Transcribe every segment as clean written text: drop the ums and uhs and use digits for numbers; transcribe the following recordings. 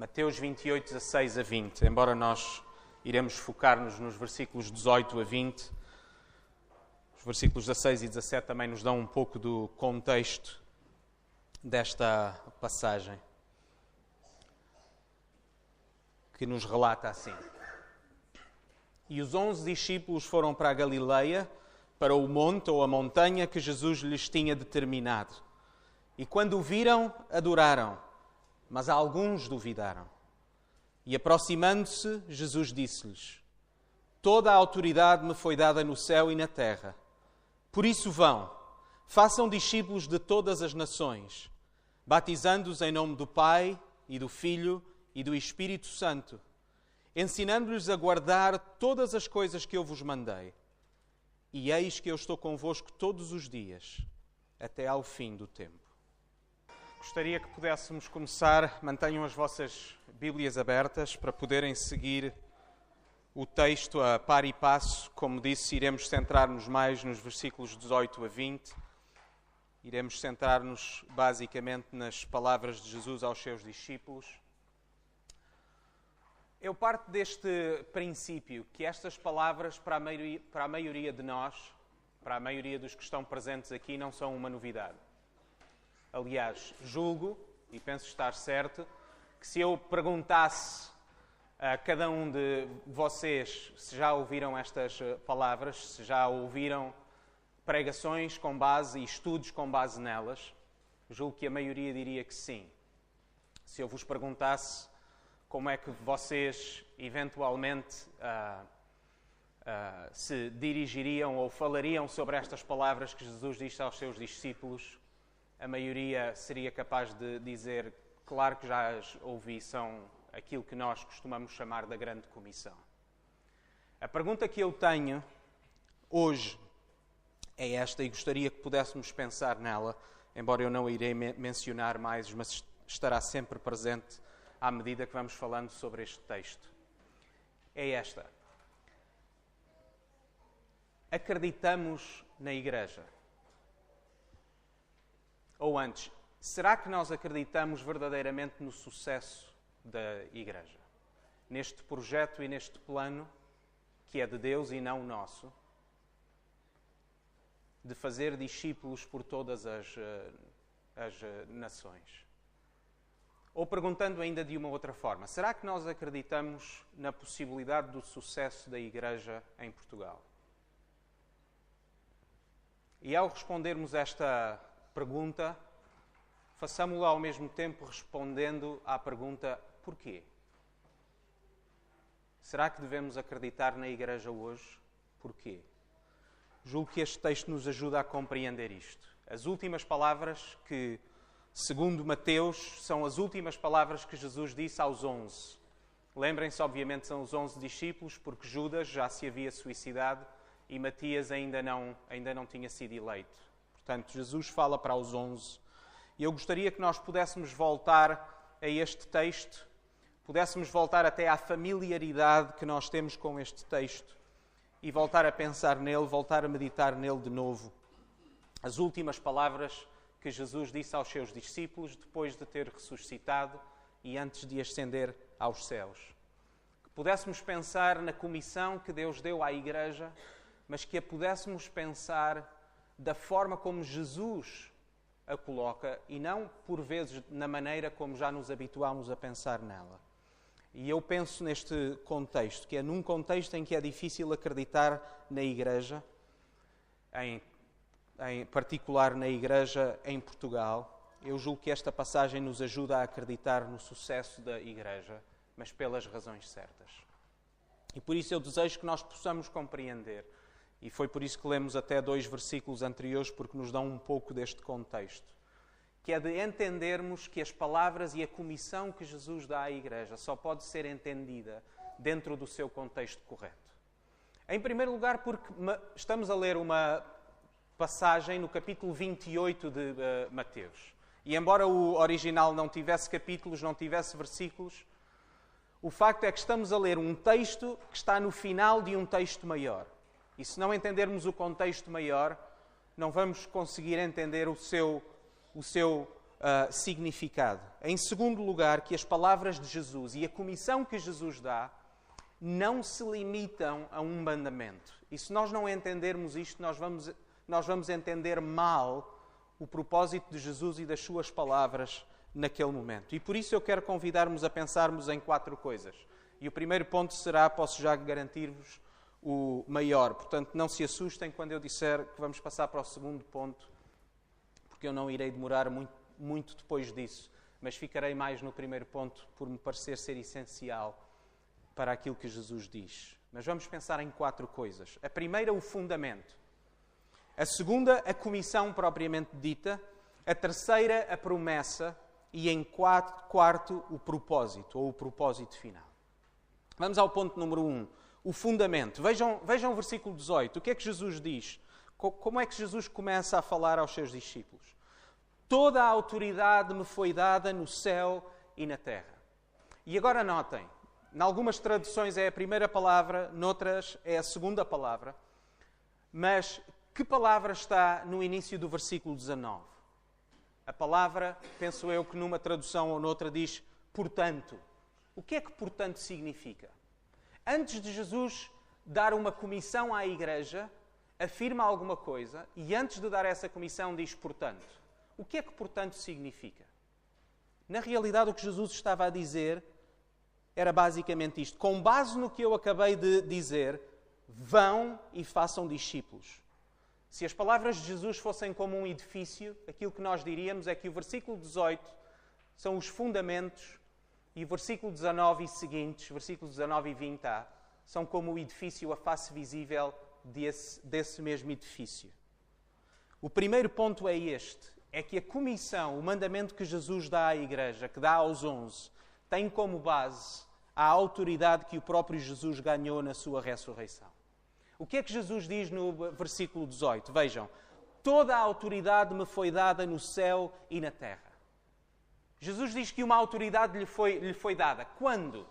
Mateus 28, 16 a 20. Embora nós iremos focar-nos nos versículos 18 a 20, os versículos 16 e 17 também nos dão um pouco do contexto desta passagem, que nos relata assim. E os 11 discípulos foram para a Galileia, para o monte ou a montanha que Jesus lhes tinha determinado. E quando o viram, adoraram, mas alguns duvidaram. E aproximando-se, Jesus disse-lhes: Toda a autoridade me foi dada no céu e na terra. Por isso vão, façam discípulos de todas as nações, batizando-os em nome do Pai e do Filho e do Espírito Santo, ensinando-lhes a guardar todas as coisas que eu vos mandei. E eis que eu estou convosco todos os dias, até ao fim do tempo. Gostaria que pudéssemos começar, mantenham as vossas Bíblias abertas para poderem seguir o texto a par e passo. Como disse, iremos centrar-nos mais nos versículos 18 a 20. Iremos centrar-nos basicamente nas palavras de Jesus aos seus discípulos. Eu parto deste princípio que estas palavras, para a maioria de nós, para a maioria dos que estão presentes aqui, não são uma novidade. Aliás, julgo, e penso estar certo, que se eu perguntasse a cada um de vocês se já ouviram estas palavras, se já ouviram pregações com base e estudos com base nelas, julgo que a maioria diria que sim. Se eu vos perguntasse como é que vocês eventualmente se dirigiriam ou falariam sobre estas palavras que Jesus disse aos seus discípulos, a maioria seria capaz de dizer: claro que já as ouvi, são aquilo que nós costumamos chamar da grande comissão. A pergunta que eu tenho hoje é esta, e gostaria que pudéssemos pensar nela, embora eu não irei mencionar mais, mas estará sempre presente à medida que vamos falando sobre este texto. É esta: acreditamos na Igreja? Ou antes, será que nós acreditamos verdadeiramente no sucesso da Igreja? Neste projeto e neste plano, que é de Deus e não nosso, de fazer discípulos por todas as nações? Ou perguntando ainda de uma outra forma, será que nós acreditamos na possibilidade do sucesso da Igreja em Portugal? E ao respondermos esta pergunta, façamo-la ao mesmo tempo respondendo à pergunta: porquê? Será que devemos acreditar na Igreja hoje? Porquê? Julgo que este texto nos ajuda a compreender isto. As últimas palavras que, segundo Mateus, são as últimas palavras que Jesus disse aos 11. Lembrem-se, obviamente, são os 11 discípulos, porque Judas já se havia suicidado e Matias ainda não tinha sido eleito. Portanto, Jesus fala para os 11. E eu gostaria que nós pudéssemos voltar a este texto, pudéssemos voltar até à familiaridade que nós temos com este texto e voltar a pensar nele, voltar a meditar nele de novo. As últimas palavras que Jesus disse aos seus discípulos depois de ter ressuscitado e antes de ascender aos céus. Que pudéssemos pensar na comissão que Deus deu à Igreja, mas que a pudéssemos pensar da forma como Jesus a coloca e não, por vezes, na maneira como já nos habituámos a pensar nela. E eu penso neste contexto, que é num contexto em que é difícil acreditar na Igreja, em particular na Igreja em Portugal. Eu julgo que esta passagem nos ajuda a acreditar no sucesso da Igreja, mas pelas razões certas. E por isso eu desejo que nós possamos compreender. E foi por isso que lemos até 2 versículos anteriores, porque nos dão um pouco deste contexto. Que é de entendermos que as palavras e a comissão que Jesus dá à Igreja só pode ser entendida dentro do seu contexto correto. Em primeiro lugar, porque estamos a ler uma passagem no capítulo 28 de Mateus. E embora o original não tivesse capítulos, não tivesse versículos, o facto é que estamos a ler um texto que está no final de um texto maior. E se não entendermos o contexto maior, não vamos conseguir entender o seu significado. Em segundo lugar, que as palavras de Jesus e a comissão que Jesus dá não se limitam a um mandamento. E se nós não entendermos isto, nós vamos entender mal o propósito de Jesus e das suas palavras naquele momento. E por isso eu quero convidar-vos a pensarmos em 4 coisas. E o primeiro ponto será, posso já garantir-vos, o maior. Portanto, não se assustem quando eu disser que vamos passar para o segundo ponto, porque eu não irei demorar muito depois disso, mas ficarei mais no primeiro ponto por me parecer ser essencial para aquilo que Jesus diz. Mas vamos pensar em 4 coisas. A primeira, o fundamento. A segunda, a comissão propriamente dita. A terceira, a promessa. E em quarto, o propósito, ou o propósito final. Vamos ao ponto número 1, o fundamento. Vejam o versículo 18. O que é que Jesus diz? Como é que Jesus começa a falar aos seus discípulos? Toda a autoridade me foi dada no céu e na terra. E agora notem, em algumas traduções é a primeira palavra, noutras é a segunda palavra. Mas que palavra está no início do versículo 19? A palavra, penso eu que numa tradução ou noutra diz portanto. O que é que portanto significa? Antes de Jesus dar uma comissão à igreja, afirma alguma coisa e antes de dar essa comissão diz portanto. O que é que portanto significa? Na realidade o que Jesus estava a dizer era basicamente isto. Com base no que eu acabei de dizer, vão e façam discípulos. Se as palavras de Jesus fossem como um edifício, aquilo que nós diríamos é que o versículo 18 são os fundamentos e o versículo 19 e seguintes, versículos 19 e 20a, são como o edifício, a face visível desse mesmo edifício. O primeiro ponto é este, é que a comissão, o mandamento que Jesus dá à igreja, que dá aos 11, tem como base a autoridade que o próprio Jesus ganhou na sua ressurreição. O que é que Jesus diz no versículo 18? Vejam, toda a autoridade me foi dada no céu e na terra. Jesus diz que uma autoridade lhe foi dada. Quando?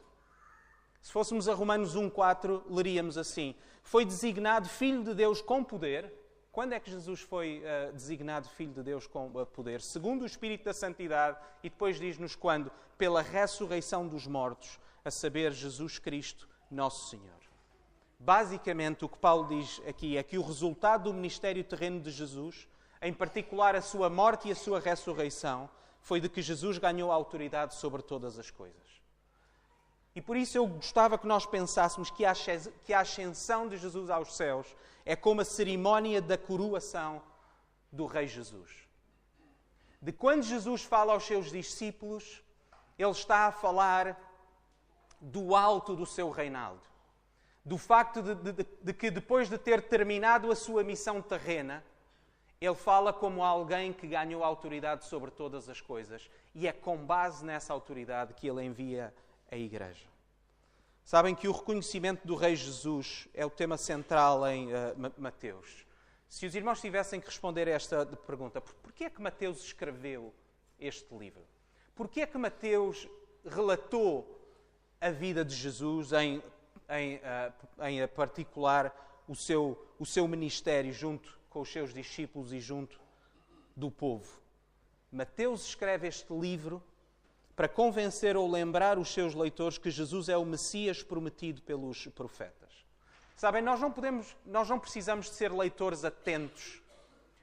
Se fôssemos a Romanos 1,4, leríamos assim. Foi designado Filho de Deus com poder. Quando é que Jesus foi designado Filho de Deus com poder? Segundo o Espírito da Santidade. E depois diz-nos quando? Pela ressurreição dos mortos, a saber, Jesus Cristo, nosso Senhor. Basicamente, o que Paulo diz aqui é que o resultado do ministério terreno de Jesus, em particular a sua morte e a sua ressurreição, foi de que Jesus ganhou a autoridade sobre todas as coisas. E por isso eu gostava que nós pensássemos que a ascensão de Jesus aos céus é como a cerimónia da coroação do Rei Jesus. De quando Jesus fala aos seus discípulos, ele está a falar do alto do seu reinado. Do facto de que depois de ter terminado a sua missão terrena, ele fala como alguém que ganhou autoridade sobre todas as coisas. E é com base nessa autoridade que ele envia a igreja. Sabem que o reconhecimento do Rei Jesus é o tema central em Mateus. Se os irmãos tivessem que responder a esta pergunta, porquê é que Mateus escreveu este livro? Porquê é que Mateus relatou a vida de Jesus em particular o seu ministério junto com os seus discípulos e junto do povo? Mateus escreve este livro para convencer ou lembrar os seus leitores que Jesus é o Messias prometido pelos profetas. Sabem, nós não precisamos de ser leitores atentos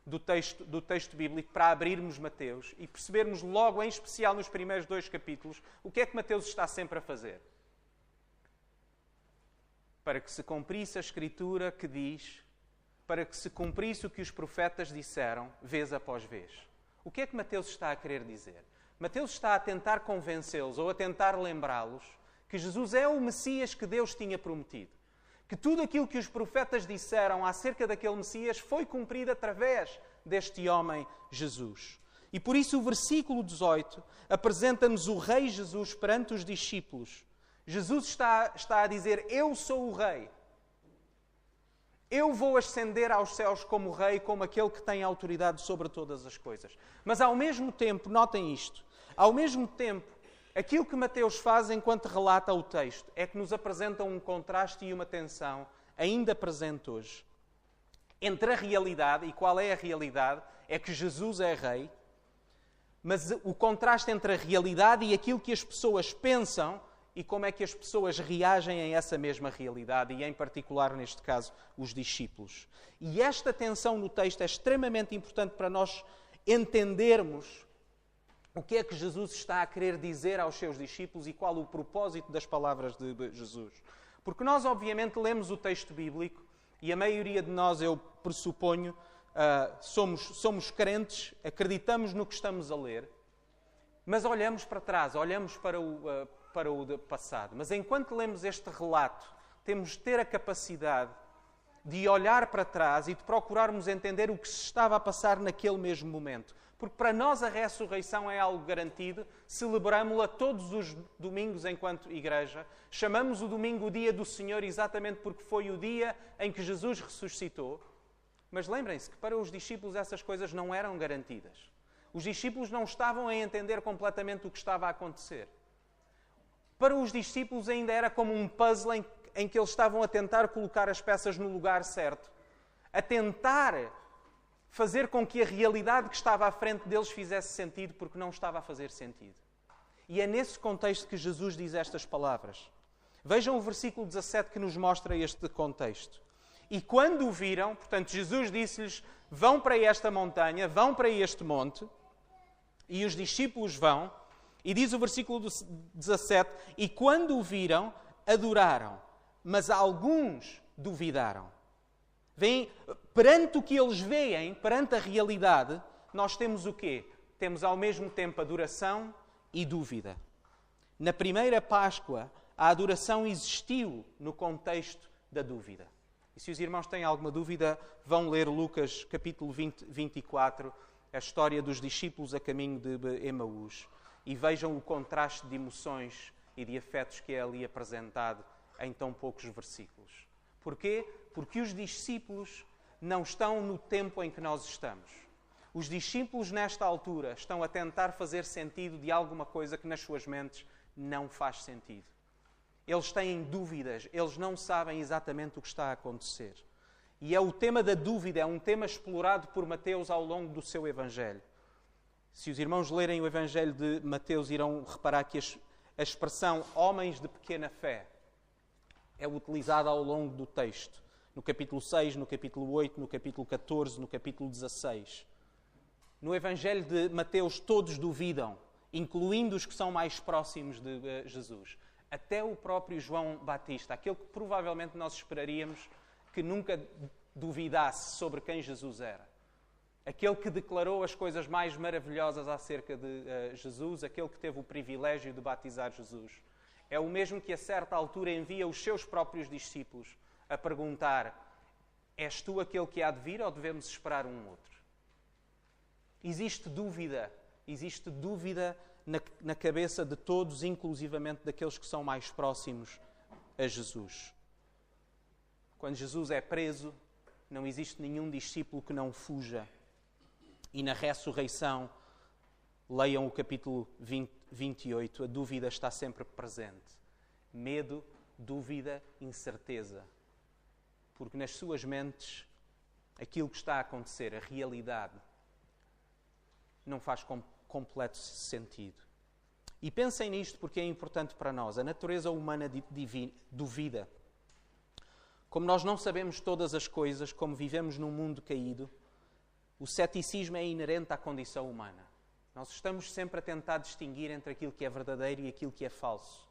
do texto bíblico para abrirmos Mateus e percebermos logo, em especial nos primeiros 2 capítulos, o que é que Mateus está sempre a fazer. Para que se cumprisse a Escritura que diz, para que se cumprisse o que os profetas disseram, vez após vez. O que é que Mateus está a querer dizer? Mateus está a tentar convencê-los ou a tentar lembrá-los que Jesus é o Messias que Deus tinha prometido. Que tudo aquilo que os profetas disseram acerca daquele Messias foi cumprido através deste homem Jesus. E por isso o versículo 18 apresenta-nos o Rei Jesus perante os discípulos. Jesus está a dizer, eu sou o Rei. Eu vou ascender aos céus como Rei, como aquele que tem autoridade sobre todas as coisas. Mas ao mesmo tempo, notem isto, ao mesmo tempo, aquilo que Mateus faz enquanto relata o texto é que nos apresenta um contraste e uma tensão ainda presente hoje entre a realidade, e qual é a realidade? É que Jesus é Rei, mas o contraste entre a realidade e aquilo que as pessoas pensam e como é que as pessoas reagem a essa mesma realidade, e em particular, neste caso, os discípulos. E esta tensão no texto é extremamente importante para nós entendermos o que é que Jesus está a querer dizer aos seus discípulos e qual o propósito das palavras de Jesus. Porque nós, obviamente, lemos o texto bíblico e a maioria de nós, eu pressuponho, somos crentes, acreditamos no que estamos a ler, mas olhamos para trás, olhamos para o passado. Mas enquanto lemos este relato, temos de ter a capacidade de olhar para trás e de procurarmos entender o que se estava a passar naquele mesmo momento. Porque para nós a ressurreição é algo garantido, celebramos-la todos os domingos enquanto igreja, chamamos o domingo o dia do Senhor exatamente porque foi o dia em que Jesus ressuscitou. Mas lembrem-se que para os discípulos essas coisas não eram garantidas. Os discípulos não estavam a entender completamente o que estava a acontecer. Para os discípulos ainda era como um puzzle em que eles estavam a tentar colocar as peças no lugar certo, a tentar fazer com que a realidade que estava à frente deles fizesse sentido, porque não estava a fazer sentido. E é nesse contexto que Jesus diz estas palavras. Vejam o versículo 17 que nos mostra este contexto. E quando o viram, portanto, Jesus disse-lhes, vão para esta montanha, vão para este monte, e os discípulos vão, e diz o versículo 17, e quando o viram, adoraram, mas alguns duvidaram. Vêm, perante o que eles veem, perante a realidade, nós temos o quê? Temos ao mesmo tempo adoração e dúvida. Na primeira Páscoa, a adoração existiu no contexto da dúvida. E se os irmãos têm alguma dúvida, vão ler Lucas capítulo 24, a história dos discípulos a caminho de Emaús, e vejam o contraste de emoções e de afetos que é ali apresentado em tão poucos versículos. Porquê? Porque os discípulos não estão no tempo em que nós estamos. Os discípulos, nesta altura, estão a tentar fazer sentido de alguma coisa que nas suas mentes não faz sentido. Eles têm dúvidas, eles não sabem exatamente o que está a acontecer. E é o tema da dúvida, é um tema explorado por Mateus ao longo do seu Evangelho. Se os irmãos lerem o Evangelho de Mateus, irão reparar que a expressão homens de pequena fé é utilizada ao longo do texto. No capítulo 6, no capítulo 8, no capítulo 14, no capítulo 16. No Evangelho de Mateus todos duvidam, incluindo os que são mais próximos de Jesus. Até o próprio João Batista, aquele que provavelmente nós esperaríamos que nunca duvidasse sobre quem Jesus era. Aquele que declarou as coisas mais maravilhosas acerca de Jesus, aquele que teve o privilégio de batizar Jesus. É o mesmo que a certa altura envia os seus próprios discípulos a perguntar: és tu aquele que há de vir ou devemos esperar um outro? Existe dúvida na cabeça de todos, inclusivamente daqueles que são mais próximos a Jesus. Quando Jesus é preso, não existe nenhum discípulo que não fuja. E na ressurreição, leiam o capítulo 28, a dúvida está sempre presente. Medo, dúvida, incerteza. Porque nas suas mentes, aquilo que está a acontecer, a realidade, não faz completo sentido. E pensem nisto porque é importante para nós. A natureza humana duvida. Como nós não sabemos todas as coisas, como vivemos num mundo caído, o ceticismo é inerente à condição humana. Nós estamos sempre a tentar distinguir entre aquilo que é verdadeiro e aquilo que é falso.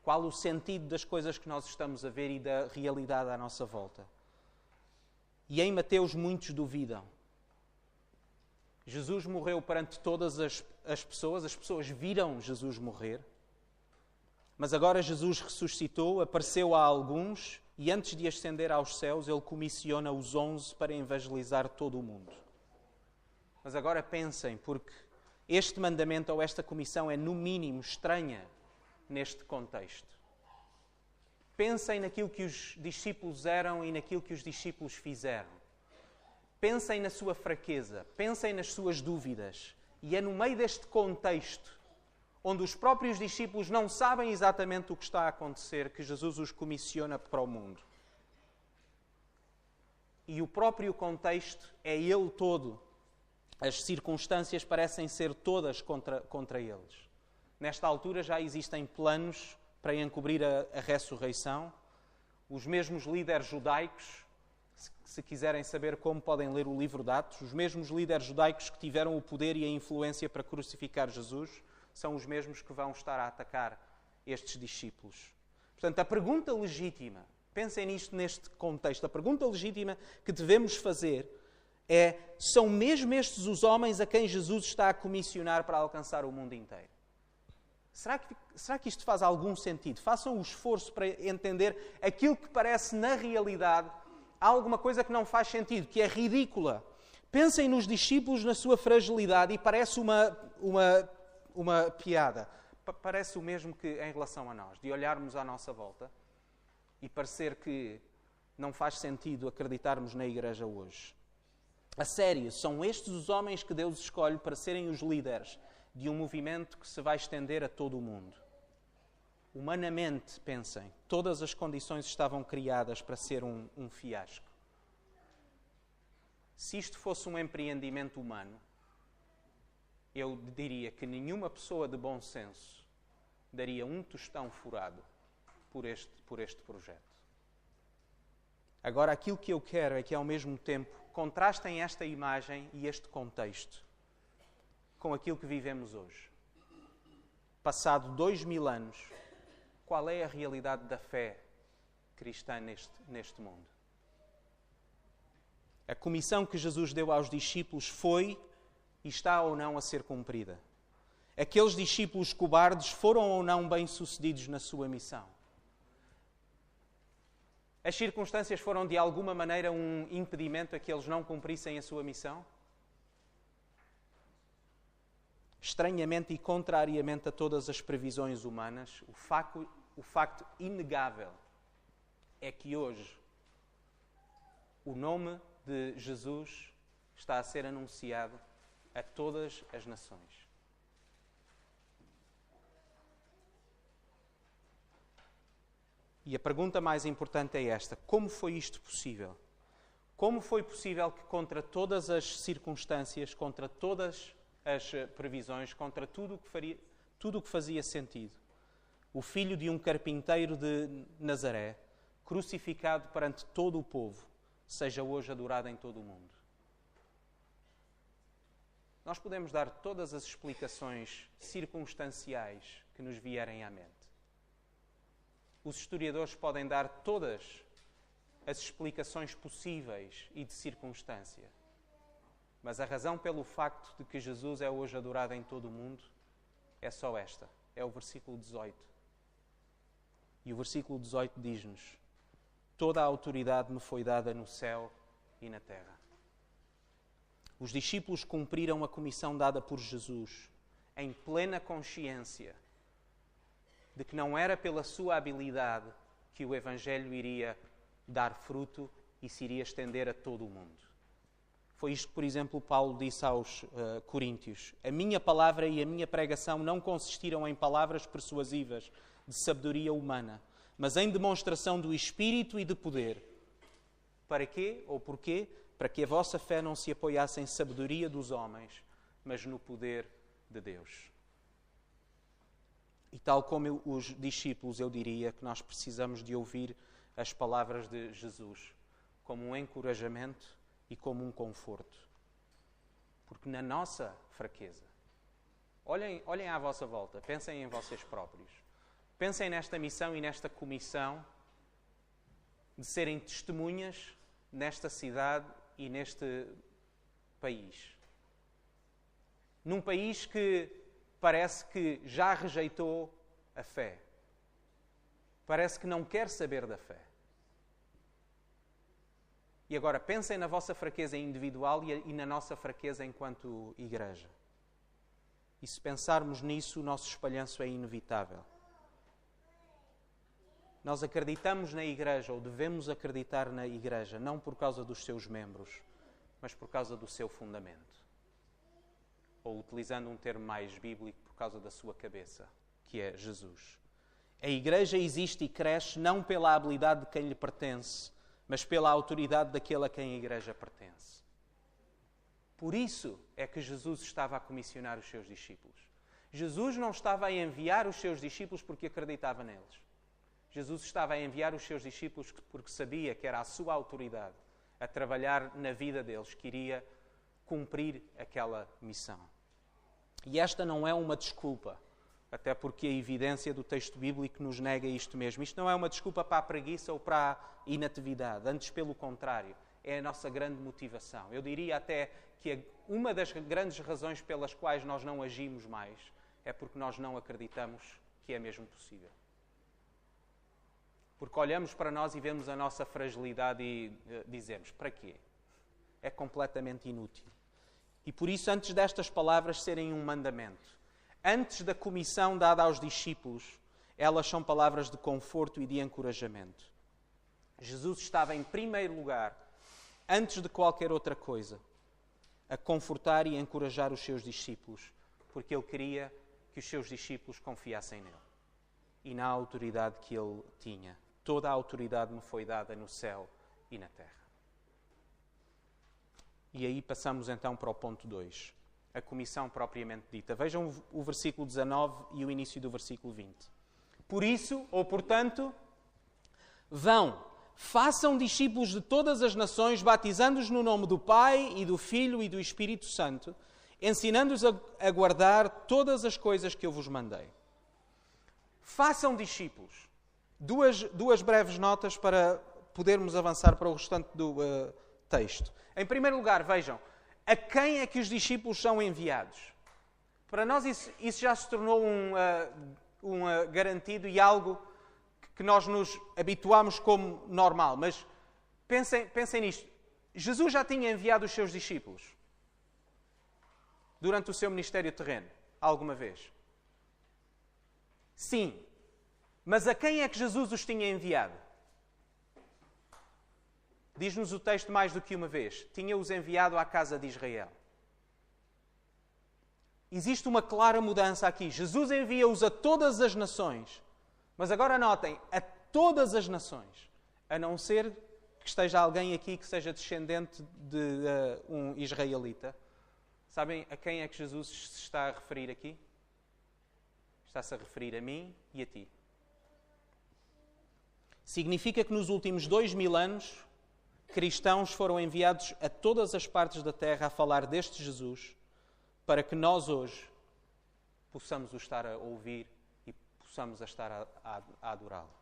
Qual o sentido das coisas que nós estamos a ver e da realidade à nossa volta. E em Mateus muitos duvidam. Jesus morreu perante todas as pessoas viram Jesus morrer, mas agora Jesus ressuscitou, apareceu a alguns e antes de ascender aos céus, Ele comissiona os 11 para evangelizar todo o mundo. Mas agora pensem, porque este mandamento ou esta comissão é no mínimo estranha neste contexto. Pensem naquilo que os discípulos eram e naquilo que os discípulos fizeram. Pensem na sua fraqueza, pensem nas suas dúvidas. E é no meio deste contexto, onde os próprios discípulos não sabem exatamente o que está a acontecer, que Jesus os comissiona para o mundo. E o próprio contexto é Ele todo As circunstâncias parecem ser todas contra eles. Nesta altura já existem planos para encobrir a ressurreição. Os mesmos líderes judaicos, se quiserem saber como, podem ler o livro de Atos, os mesmos líderes judaicos que tiveram o poder e a influência para crucificar Jesus, são os mesmos que vão estar a atacar estes discípulos. Portanto, a pergunta legítima, pensem nisto neste contexto, a pergunta legítima que devemos fazer é: são mesmo estes os homens a quem Jesus está a comissionar para alcançar o mundo inteiro? Será que isto faz algum sentido? Façam o esforço para entender aquilo que parece, na realidade, alguma coisa que não faz sentido, que é ridícula. Pensem nos discípulos na sua fragilidade e parece uma piada. Parece o mesmo que em relação a nós, de olharmos à nossa volta e parecer que não faz sentido acreditarmos na igreja hoje. A sério, são estes os homens que Deus escolhe para serem os líderes de um movimento que se vai estender a todo o mundo. Humanamente, pensem, todas as condições estavam criadas para ser um fiasco. Se isto fosse um empreendimento humano, eu diria que nenhuma pessoa de bom senso daria um tostão furado por este projeto. Agora, aquilo que eu quero é que, ao mesmo tempo, contrastem esta imagem e este contexto com aquilo que vivemos hoje. Passado 2000 anos, qual é a realidade da fé cristã neste mundo? A comissão que Jesus deu aos discípulos foi e está ou não a ser cumprida? Aqueles discípulos cobardes foram ou não bem-sucedidos na sua missão? As circunstâncias foram de alguma maneira um impedimento a que eles não cumprissem a sua missão? Estranhamente e contrariamente a todas as previsões humanas, o facto inegável é que hoje o nome de Jesus está a ser anunciado a todas as nações. E a pergunta mais importante é esta: como foi isto possível? Como foi possível que, contra todas as circunstâncias, contra todas as previsões, contra tudo o que fazia sentido, o filho de um carpinteiro de Nazaré, crucificado perante todo o povo, seja hoje adorado em todo o mundo? Nós podemos dar todas as explicações circunstanciais que nos vierem à mente. Os historiadores podem dar todas as explicações possíveis e de circunstância. Mas a razão pelo facto de que Jesus é hoje adorado em todo o mundo é só esta. É o versículo 18. E o versículo 18 diz-nos: toda a autoridade me foi dada no céu e na terra. Os discípulos cumpriram a comissão dada por Jesus em plena consciência de que não era pela sua habilidade que o Evangelho iria dar fruto e se iria estender a todo o mundo. Foi isto que, por exemplo, Paulo disse aos Coríntios: a minha palavra e a minha pregação não consistiram em palavras persuasivas de sabedoria humana, mas em demonstração do Espírito e de poder. Para quê ou porquê? Para que a vossa fé não se apoiasse em sabedoria dos homens, mas no poder de Deus. E tal como os discípulos, eu diria que nós precisamos de ouvir as palavras de Jesus como um encorajamento e como um conforto. Porque na nossa fraqueza, olhem à vossa volta, pensem em vocês próprios. Pensem nesta missão e nesta comissão de serem testemunhas nesta cidade e neste país. Num país que parece que já rejeitou a fé. Parece que não quer saber da fé. E agora pensem na vossa fraqueza individual e na nossa fraqueza enquanto igreja. E se pensarmos nisso, o nosso espalhanço é inevitável. Nós acreditamos na igreja, ou devemos acreditar na igreja, não por causa dos seus membros, mas por causa do seu fundamento. Ou, utilizando um termo mais bíblico, por causa da sua cabeça, que é Jesus. A igreja existe e cresce não pela habilidade de quem lhe pertence, mas pela autoridade daquele a quem a igreja pertence. Por isso é que Jesus estava a comissionar os seus discípulos. Jesus não estava a enviar os seus discípulos porque acreditava neles. Jesus estava a enviar os seus discípulos porque sabia que era a sua autoridade a trabalhar na vida deles, que iria cumprir aquela missão. E esta não é uma desculpa, até porque a evidência do texto bíblico nos nega isto mesmo. Isto não é uma desculpa para a preguiça ou para a inatividade, antes pelo contrário, é a nossa grande motivação. Eu diria até que uma das grandes razões pelas quais nós não agimos mais é porque nós não acreditamos que é mesmo possível. Porque olhamos para nós e vemos a nossa fragilidade e dizemos, para quê? É completamente inútil. E por isso, antes destas palavras serem um mandamento, antes da comissão dada aos discípulos, elas são palavras de conforto e de encorajamento. Jesus estava em primeiro lugar, antes de qualquer outra coisa, a confortar e encorajar os seus discípulos, porque ele queria que os seus discípulos confiassem nele e na autoridade que ele tinha. Toda a autoridade me foi dada no céu e na terra. E aí passamos então para o ponto 2, a comissão propriamente dita. Vejam o versículo 19 e o início do versículo 20. Por isso, ou portanto, vão, façam discípulos de todas as nações, batizando-os no nome do Pai e do Filho e do Espírito Santo, ensinando-os a guardar todas as coisas que eu vos mandei. Façam discípulos. Duas breves notas para podermos avançar para o restante do texto. Em primeiro lugar, vejam, a quem é que os discípulos são enviados? Para nós isso já se tornou um garantido e algo que nós nos habituamos como normal. Mas pensem nisto. Jesus já tinha enviado os seus discípulos durante o seu ministério terreno, alguma vez? Sim. Mas a quem é que Jesus os tinha enviado? Diz-nos o texto mais do que uma vez. Tinha-os enviado à casa de Israel. Existe uma clara mudança aqui. Jesus envia-os a todas as nações. Mas agora notem, a todas as nações. A não ser que esteja alguém aqui que seja descendente de um israelita. Sabem a quem é que Jesus se está a referir aqui? Está-se a referir a mim e a ti. Significa que nos últimos 2000 anos, cristãos foram enviados a todas as partes da terra a falar deste Jesus, para que nós hoje possamos o estar a ouvir e possamos a estar a adorá-lo.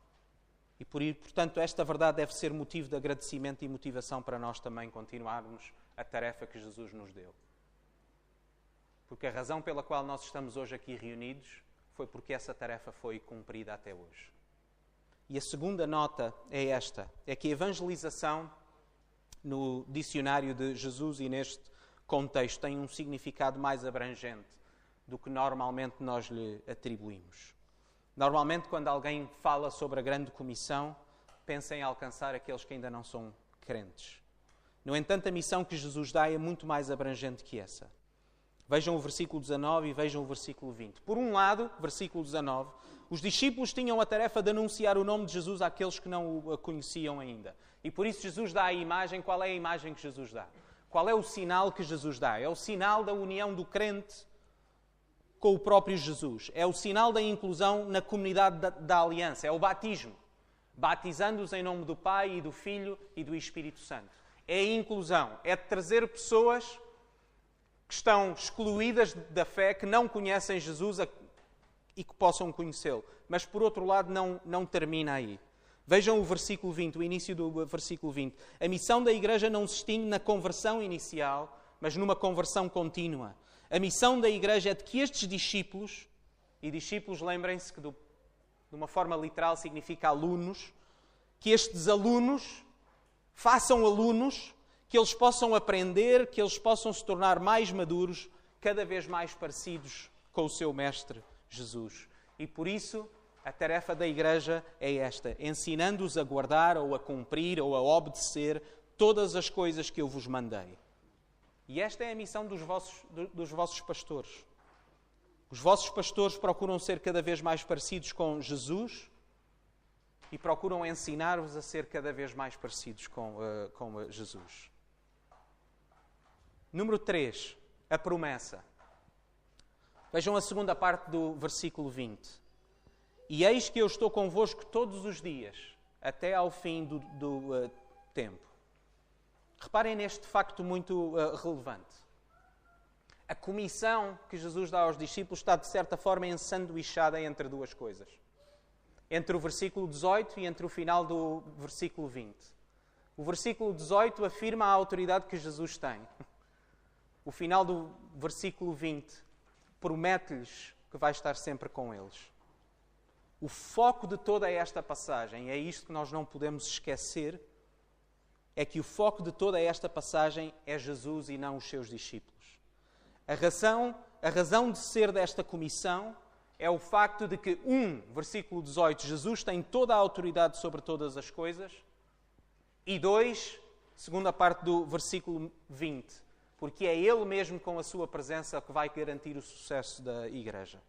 E portanto, esta verdade deve ser motivo de agradecimento e motivação para nós também continuarmos a tarefa que Jesus nos deu. Porque a razão pela qual nós estamos hoje aqui reunidos foi porque essa tarefa foi cumprida até hoje. E a segunda nota é esta, é que a evangelização no dicionário de Jesus e neste contexto tem um significado mais abrangente do que normalmente nós lhe atribuímos. Normalmente, quando alguém fala sobre a grande comissão, pensa em alcançar aqueles que ainda não são crentes. No entanto, a missão que Jesus dá é muito mais abrangente que essa. Vejam o versículo 19 e vejam o versículo 20. Por um lado, versículo 19, os discípulos tinham a tarefa de anunciar o nome de Jesus àqueles que não o conheciam ainda. E por isso Jesus dá a imagem. Qual é a imagem que Jesus dá? Qual é o sinal que Jesus dá? É o sinal da união do crente com o próprio Jesus. É o sinal da inclusão na comunidade da aliança. É o batismo. Batizando-os em nome do Pai e do Filho e do Espírito Santo. É a inclusão. É trazer pessoas que estão excluídas da fé, que não conhecem Jesus e que possam conhecê-lo. Mas, por outro lado, não termina aí. Vejam o versículo 20, o início do versículo 20. A missão da Igreja não se extingue na conversão inicial, mas numa conversão contínua. A missão da Igreja é de que estes discípulos, e discípulos, lembrem-se que de uma forma literal significa alunos, que estes alunos façam alunos, que eles possam aprender, que eles possam se tornar mais maduros, cada vez mais parecidos com o seu Mestre Jesus. E por isso, a tarefa da Igreja é esta, ensinando-os a guardar ou a cumprir ou a obedecer todas as coisas que eu vos mandei. E esta é a missão dos vossos pastores. Os vossos pastores procuram ser cada vez mais parecidos com Jesus e procuram ensinar-vos a ser cada vez mais parecidos com Jesus. Número 3, a promessa. Vejam a segunda parte do versículo 20. E eis que eu estou convosco todos os dias, até ao fim do tempo. Reparem neste facto muito relevante. A comissão que Jesus dá aos discípulos está, de certa forma, ensanduichada entre duas coisas. Entre o versículo 18 e entre o final do versículo 20. O versículo 18 afirma a autoridade que Jesus tem. O final do versículo 20 promete-lhes que vai estar sempre com eles. O foco de toda esta passagem, é isto que nós não podemos esquecer, é que o foco de toda esta passagem é Jesus e não os seus discípulos. A razão de ser desta comissão é o facto de que, versículo 18, Jesus tem toda a autoridade sobre todas as coisas, e 2, segunda parte do versículo 20, porque é Ele mesmo com a sua presença que vai garantir o sucesso da Igreja.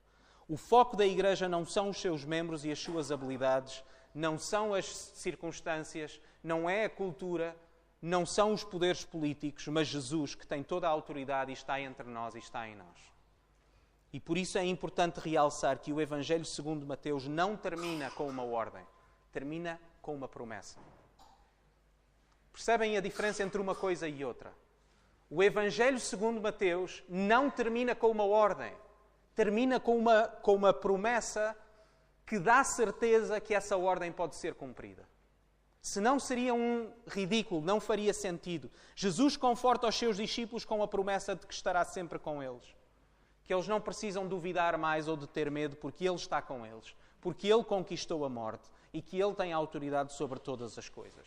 O foco da Igreja não são os seus membros e as suas habilidades, não são as circunstâncias, não é a cultura, não são os poderes políticos, mas Jesus, que tem toda a autoridade e está entre nós e está em nós. E por isso é importante realçar que o Evangelho segundo Mateus não termina com uma ordem, termina com uma promessa. Percebem a diferença entre uma coisa e outra? O Evangelho segundo Mateus não termina com uma ordem, termina com uma promessa que dá certeza que essa ordem pode ser cumprida. Senão seria um ridículo, não faria sentido. Jesus conforta os seus discípulos com a promessa de que estará sempre com eles. Que eles não precisam duvidar mais ou de ter medo, porque Ele está com eles. Porque Ele conquistou a morte e que Ele tem autoridade sobre todas as coisas.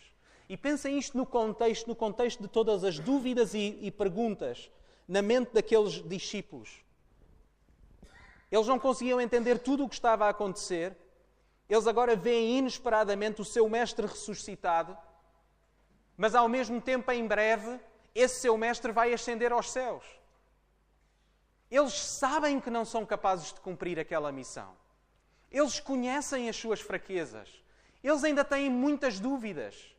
E pensem isto no contexto de todas as dúvidas e perguntas na mente daqueles discípulos. Eles não conseguiam entender tudo o que estava a acontecer. Eles agora veem inesperadamente o seu mestre ressuscitado, mas ao mesmo tempo, em breve, esse seu mestre vai ascender aos céus. Eles sabem que não são capazes de cumprir aquela missão. Eles conhecem as suas fraquezas. Eles ainda têm muitas dúvidas.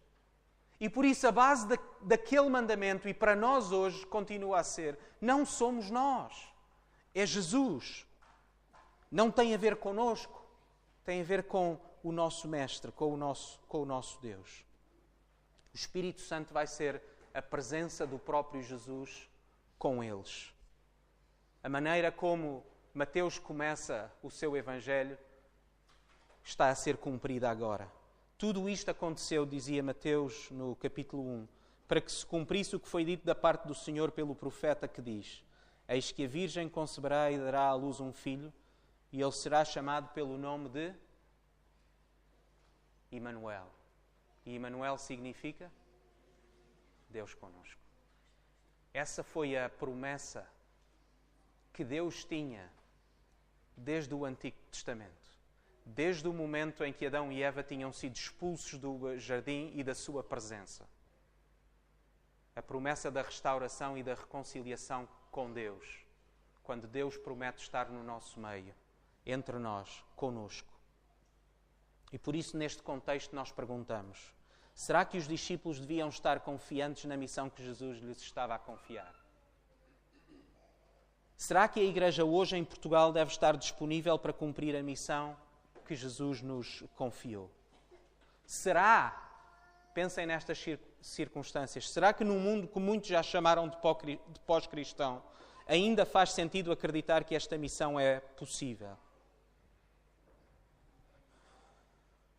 E por isso a base daquele mandamento, e para nós hoje, continua a ser: não somos nós, é Jesus. Não tem a ver connosco, tem a ver com o nosso Mestre, com o nosso Deus. O Espírito Santo vai ser a presença do próprio Jesus com eles. A maneira como Mateus começa o seu Evangelho está a ser cumprida agora. Tudo isto aconteceu, dizia Mateus no capítulo 1, para que se cumprisse o que foi dito da parte do Senhor pelo profeta que diz: eis que a Virgem conceberá e dará à luz um filho, e ele será chamado pelo nome de Emanuel. E Emanuel significa Deus conosco. Essa foi a promessa que Deus tinha desde o Antigo Testamento. Desde o momento em que Adão e Eva tinham sido expulsos do jardim e da sua presença. A promessa da restauração e da reconciliação com Deus. Quando Deus promete estar no nosso meio, entre nós, conosco. E por isso, neste contexto, nós perguntamos: será que os discípulos deviam estar confiantes na missão que Jesus lhes estava a confiar? Será que a Igreja hoje em Portugal deve estar disponível para cumprir a missão que Jesus nos confiou? Será, pensem nestas circunstâncias, será que num mundo que muitos já chamaram de pós-cristão, ainda faz sentido acreditar que esta missão é possível?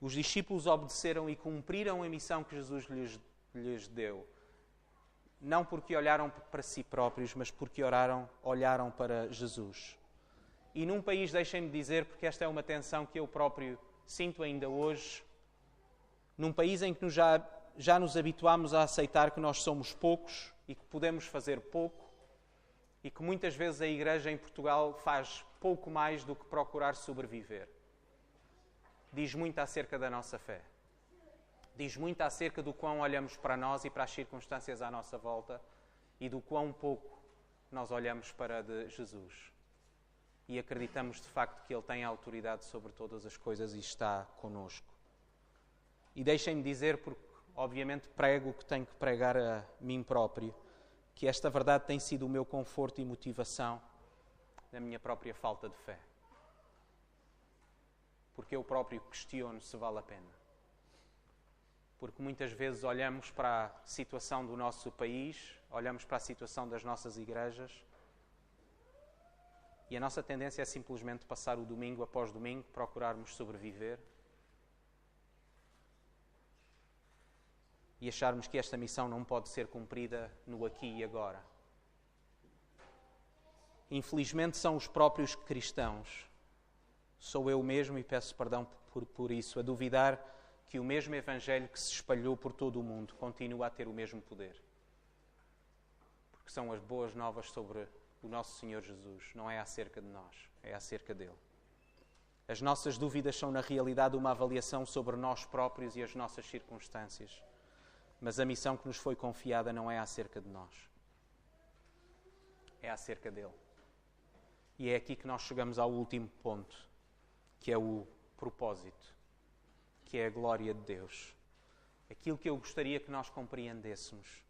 Os discípulos obedeceram e cumpriram a missão que Jesus lhes deu. Não porque olharam para si próprios, mas porque olharam para Jesus. E num país, deixem-me dizer, porque esta é uma tensão que eu próprio sinto ainda hoje, num país em que já nos habituámos a aceitar que nós somos poucos e que podemos fazer pouco, e que muitas vezes a Igreja em Portugal faz pouco mais do que procurar sobreviver. Diz muito acerca da nossa fé. Diz muito acerca do quão olhamos para nós e para as circunstâncias à nossa volta e do quão pouco nós olhamos para de Jesus. E acreditamos de facto que Ele tem autoridade sobre todas as coisas e está conosco. E deixem-me dizer, porque obviamente prego o que tenho que pregar a mim próprio, que esta verdade tem sido o meu conforto e motivação na minha própria falta de fé. Porque eu próprio questiono se vale a pena. Porque muitas vezes olhamos para a situação do nosso país, olhamos para a situação das nossas igrejas e a nossa tendência é simplesmente passar o domingo após domingo, procurarmos sobreviver e acharmos que esta missão não pode ser cumprida no aqui e agora. Infelizmente são os próprios cristãos, sou eu mesmo, e peço perdão por isso, a duvidar que o mesmo Evangelho que se espalhou por todo o mundo continua a ter o mesmo poder. Porque são as boas novas sobre o nosso Senhor Jesus, não é acerca de nós, é acerca dele. As nossas dúvidas são na realidade uma avaliação sobre nós próprios e as nossas circunstâncias. Mas a missão que nos foi confiada não é acerca de nós. É acerca dele. E é aqui que nós chegamos ao último ponto, que é o propósito, que é a glória de Deus. Aquilo que eu gostaria que nós compreendêssemos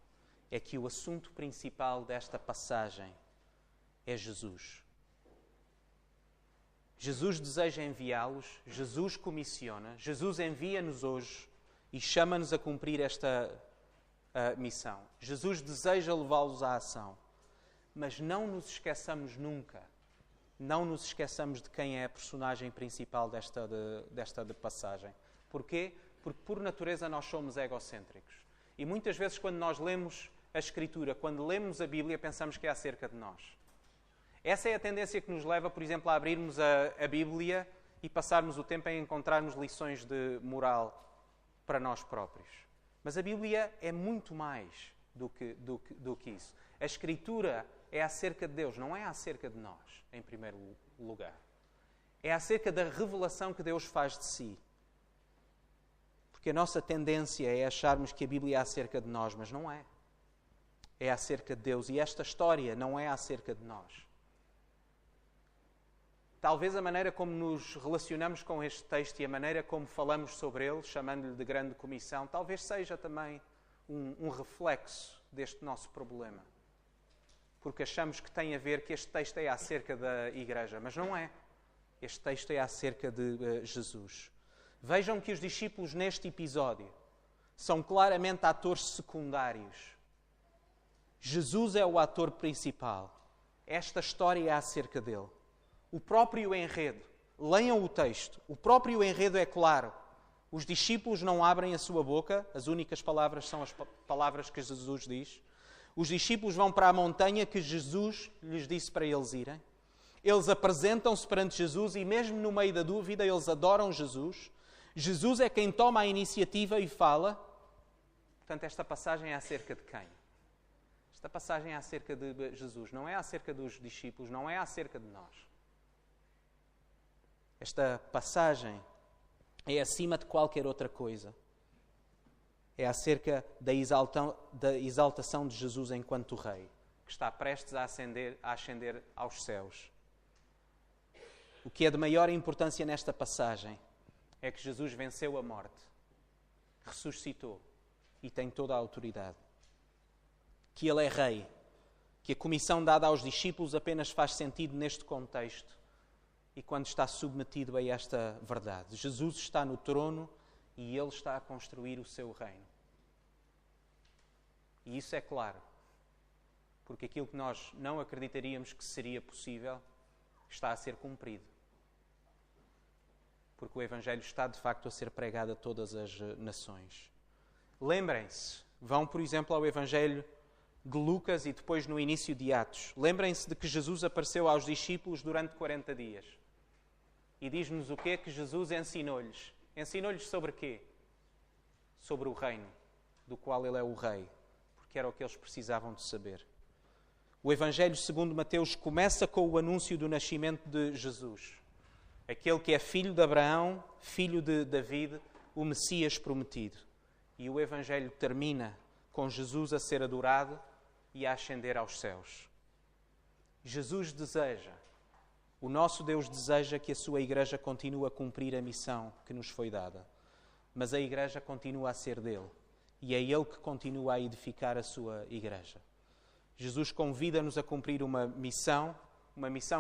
é que o assunto principal desta passagem é Jesus. Jesus deseja enviá-los, Jesus comissiona, Jesus envia-nos hoje e chama-nos a cumprir esta missão. Jesus deseja levá-los à ação. Mas não nos esqueçamos nunca, não nos esqueçamos de quem é a personagem principal desta passagem. Porquê? Porque por natureza nós somos egocêntricos. E muitas vezes quando nós lemos a Escritura, quando lemos a Bíblia, pensamos que é acerca de nós. Essa é a tendência que nos leva, por exemplo, a abrirmos a Bíblia e passarmos o tempo em encontrarmos lições de moral para nós próprios. Mas a Bíblia é muito mais do que isso. A Escritura é acerca de Deus, não é acerca de nós, em primeiro lugar. É acerca da revelação que Deus faz de si. Porque a nossa tendência é acharmos que a Bíblia é acerca de nós, mas não é. É acerca de Deus. E esta história não é acerca de nós. Talvez a maneira como nos relacionamos com este texto e a maneira como falamos sobre ele, chamando-lhe de grande comissão, talvez seja também um reflexo deste nosso problema. Porque achamos que tem a ver que este texto é acerca da Igreja, mas não é. Este texto é acerca de Jesus. Vejam que os discípulos neste episódio são claramente atores secundários. Jesus é o ator principal. Esta história é acerca dele. O próprio enredo, leiam o texto, o próprio enredo é claro. Os discípulos não abrem a sua boca, as únicas palavras são as palavras que Jesus diz. Os discípulos vão para a montanha que Jesus lhes disse para eles irem. Eles apresentam-se perante Jesus e mesmo no meio da dúvida eles adoram Jesus. Jesus é quem toma a iniciativa e fala. Portanto, esta passagem é acerca de quem? Esta passagem é acerca de Jesus, não é acerca dos discípulos, não é acerca de nós. Esta passagem é acima de qualquer outra coisa. É acerca da exaltação de Jesus enquanto Rei, que está prestes a ascender aos céus. O que é de maior importância nesta passagem é que Jesus venceu a morte, ressuscitou e tem toda a autoridade. Que Ele é Rei, que a comissão dada aos discípulos apenas faz sentido neste contexto e quando está submetido a esta verdade. Jesus está no trono e Ele está a construir o seu reino. E isso é claro, porque aquilo que nós não acreditaríamos que seria possível está a ser cumprido. Porque o Evangelho está, de facto, a ser pregado a todas as nações. Lembrem-se, vão, por exemplo, ao Evangelho de Lucas e depois no início de Atos. Lembrem-se de que Jesus apareceu aos discípulos durante 40 dias. E diz-nos o quê? Que Jesus ensinou-lhes. Ensinou-lhes sobre quê? Sobre o reino, do qual Ele é o Rei. Porque era o que eles precisavam de saber. O Evangelho segundo Mateus começa com o anúncio do nascimento de Jesus. Aquele que é filho de Abraão, filho de David, o Messias prometido. E o Evangelho termina com Jesus a ser adorado e a ascender aos céus. Jesus deseja, o nosso Deus deseja que a sua Igreja continue a cumprir a missão que nos foi dada. Mas a Igreja continua a ser dele. E é ele que continua a edificar a sua Igreja. Jesus convida-nos a cumprir uma missão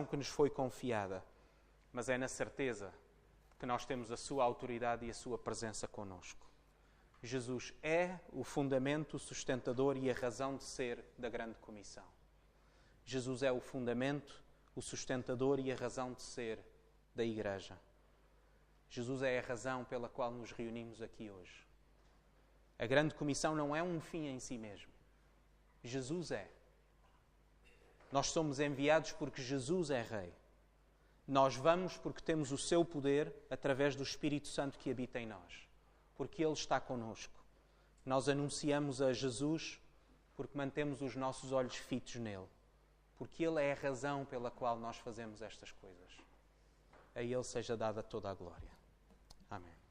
que nos foi confiada, mas é na certeza que nós temos a sua autoridade e a sua presença connosco. Jesus é o fundamento, o sustentador e a razão de ser da grande comissão. Jesus é o fundamento, o sustentador e a razão de ser da Igreja. Jesus é a razão pela qual nos reunimos aqui hoje. A grande comissão não é um fim em si mesmo. Jesus é. Nós somos enviados porque Jesus é Rei. Nós vamos porque temos o seu poder através do Espírito Santo que habita em nós. Porque Ele está connosco. Nós anunciamos a Jesus porque mantemos os nossos olhos fitos nele. Porque Ele é a razão pela qual nós fazemos estas coisas. A Ele seja dada toda a glória. Amém.